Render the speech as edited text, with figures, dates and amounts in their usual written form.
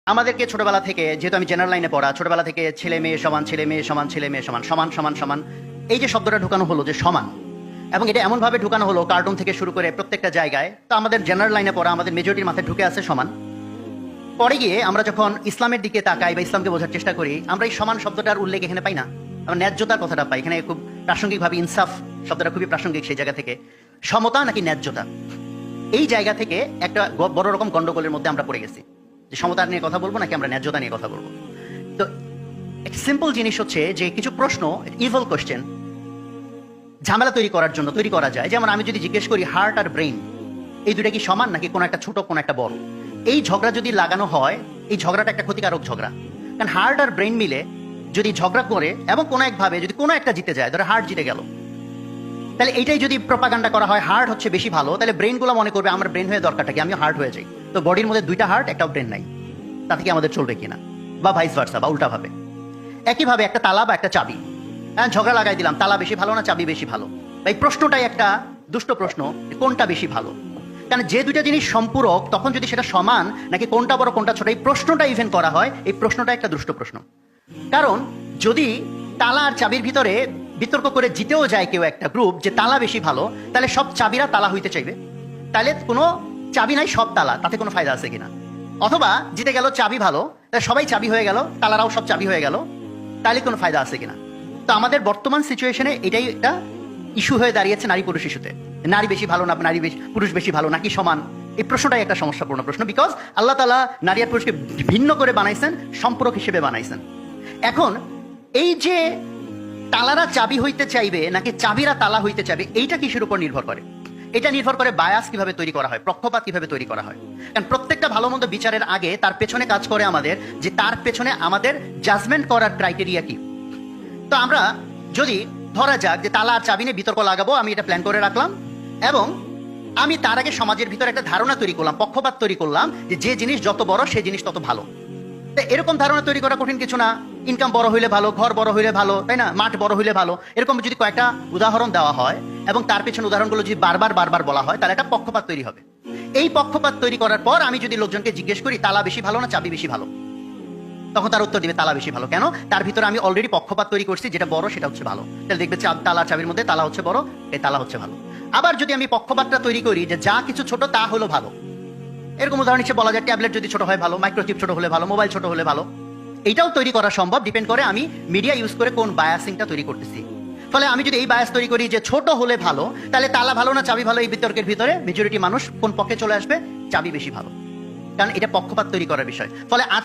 আমাদেরকে ছোটবেলা থেকে, যেহেতু আমি জেনারেল লাইনে পড়া, ছোটবেলা থেকে ছেলে মেয়ে সমান, ছেলে মেয়ে সমান, ছেলে মেয়ে সমান, সমান সমান সমান, এই যে শব্দটা ঢুকানো হলো যে সমান, এবং এটা এমনভাবে ঢুকানো হলো কার্টুন থেকে শুরু করে প্রত্যেকটা জায়গায়। তো আমাদের জেনারেল লাইনে পড়া, আমাদের মেজরিটির মাথায় ঢুকে আছে সমান। পরে গিয়ে আমরা যখন ইসলামের দিকে তাকাই বা ইসলামকে বোঝার চেষ্টা করি, আমরা এই সমান শব্দটার উল্লেখ এখানে পাই না, আমরা ন্যায্যতার কথাটা পাই। এখানে খুব প্রাসঙ্গিকভাবে ইনসাফ শব্দটা খুবই প্রাসঙ্গিক সেই জায়গা থেকে। সমতা নাকি ন্যায্যতা, এই জায়গা থেকে একটা বড় রকম গন্ডগোলের মধ্যে আমরা পড়ে গেছি, যে সমতা নিয়ে কথা বলবো নাকি আমরা ন্যায্যতা নিয়ে কথা বলবো। তো একটা সিম্পল জিনিস হচ্ছে যে কিছু প্রশ্ন, ইভল কোশ্চেন, ঝামেলা তৈরি করার জন্য তৈরি করা যায়। যেমন আমি যদি জিজ্ঞেস করি হার্ট আর ব্রেইন এই দুটা কি সমান নাকি কোনো একটা ছোট কোনো একটা বড়, এই ঝগড়া যদি লাগানো হয়, এই ঝগড়াটা একটা ক্ষতিকারক ঝগড়া। কারণ হার্ট আর ব্রেইন মিলে যদি ঝগড়া করে এবং কোনো একভাবে যদি কোনো একটা জিতে যায়, ধরো হার্ট জিতে গেল, তাহলে এইটাই যদি প্রপাগান্ডা করা হয় হার্ট হচ্ছে বেশি ভালো, তাহলে ব্রেইনগুলো মনে করবে আমার ব্রেন হয়ে দরকারটা কি, আমিও হার্ট হয়ে যাই। তো বডির মধ্যে দুইটা হার্ট একটাও ব্রেন নাই, তাতে কি আমাদের চলবে কিনা, বা ভাইস ভার্সা বা উল্টাভাবে। একইভাবে একটা তালা বা একটা চাবি, হ্যাঁ ঝগড়া লাগাই দিলাম, তালা বেশি ভালো না চাবি বেশি ভালো। এই প্রশ্নটাই একটা দুষ্ট প্রশ্ন, কোনটা বেশি ভালো। কারণ যে দুইটা জিনিস সম্পূরক, তখন যদি সেটা সমান নাকি কোনটা বড় কোনটা ছোট, এই প্রশ্নটা ইভেন করা হয়, এই প্রশ্নটা একটা দুষ্ট প্রশ্ন। কারণ যদি তালা আর চাবির ভিতরে বিতর্ক করে জিতেও যায় কেউ একটা গ্রুপ যে তালা বেশি ভালো, তাহলে সব চাবিরা তালা হইতে চাইবে, তাহলে কোনো চাবি নাই সব তালা, তাতে কোনো ফায়দা আছে কিনা। অথবা জিতে গেল চাবি ভালো, তাহলে সবাই চাবি হয়ে গেল, তালারাও সব চাবি হয়ে গেল, তাহলে কোনো ফায়দা আছে কিনা। তো আমাদের বর্তমান সিচুয়েশনে এটাই একটা ইস্যু হয়ে দাঁড়িয়েছে নারী পুরুষ ইস্যুতে। নারী বেশি ভালো না নারী পুরুষ বেশি ভালো নাকি সমান, এই প্রশ্নটাই একটা সমস্যাপূর্ণ প্রশ্ন। বিকজ আল্লাহ তাআলা নারী আর পুরুষকে ভিন্ন করে বানাইছেন, সম্পূরক হিসেবে বানাইছেন। এখন এই যে তালারা চাবি হইতে চাইবে নাকি চাবিরা তালা হইতে চাইবে, এইটা কিসের উপর নির্ভর করে? এটা নির্ভর করে বায়াস কিভাবে তৈরি করা হয়, পক্ষপাত কিভাবে তৈরি করা হয়। কারণ প্রত্যেকটা ভালো মন্দ বিচারের আগে তার পেছনে কাজ করে আমাদের, যে তার পেছনে আমাদের জাজমেন্ট করার ক্রাইটেরিয়া কি। তো আমরা যদি ধরা যাক যে তালা আর চাবি নিয়ে বিতর্ক লাগাবো, আমি এটা প্ল্যান করে রাখলাম, এবং আমি তার আগে সমাজের ভিতরে একটা ধারণা তৈরি করলাম, পক্ষপাত তৈরি করলাম, যে যে জিনিস যত বড় সে জিনিস তত ভালো। এরকম ধারণা তৈরি করা কঠিন কিছু না। ইনকাম বড় হইলে ভালো, ঘর বড় হইলে ভালো, তাই না, মাঠ বড় হইলে ভালো, এরকম যদি কয়েকটা উদাহরণ দেওয়া হয় এবং তার পেছনে উদাহরণগুলো যদি বারবার বারবার বলা হয়, তাহলে একটা পক্ষপাত তৈরি হবে। এই পক্ষপাত তৈরি করার পর আমি যদি লোকজনকে জিজ্ঞেস করি তালা বেশি ভালো না চাবি বেশি ভালো, তখন তার উত্তর দিবে তালা বেশি ভালো। কেন? তার ভিতরে আমি অলরেডি পক্ষপাত তৈরি করছি, যেটা বড় সেটা হচ্ছে ভালো। তাহলে দেখবে তালা চাবির মধ্যে তালা হচ্ছে বড়, এই তালা হচ্ছে ভালো। আবার যদি আমি পক্ষপাতটা তৈরি করি যে যা কিছু ছোট তা হলো ভালো, এরকম উদাহরণ হিসেবে বলা যায় ট্যাবলেট যদি ছোট হয় ভালো, মাইক্রোচিপ ছোট হলে ভালো, মোবাইল ছোট হলে ভালো। এইটাও তৈরি করা সম্ভব, ডিপেন্ড করে আমি মিডিয়া ইউজ করে কোন বায়াসিংটা তৈরি করতেছি। ফলে আমি যদি এই বায়াস তৈরি করি যে ছোট হলে ভালো, তাহলে তালা ভালো না চাবি ভালো, এই বিতর্কের ভিতরে মেজরিটি মানুষ কোন পক্ষে চলে আসবে, চাবি বেশি ভালো। কারণ এটা পক্ষপাত তৈরি করার বিষয়। ফলে আজ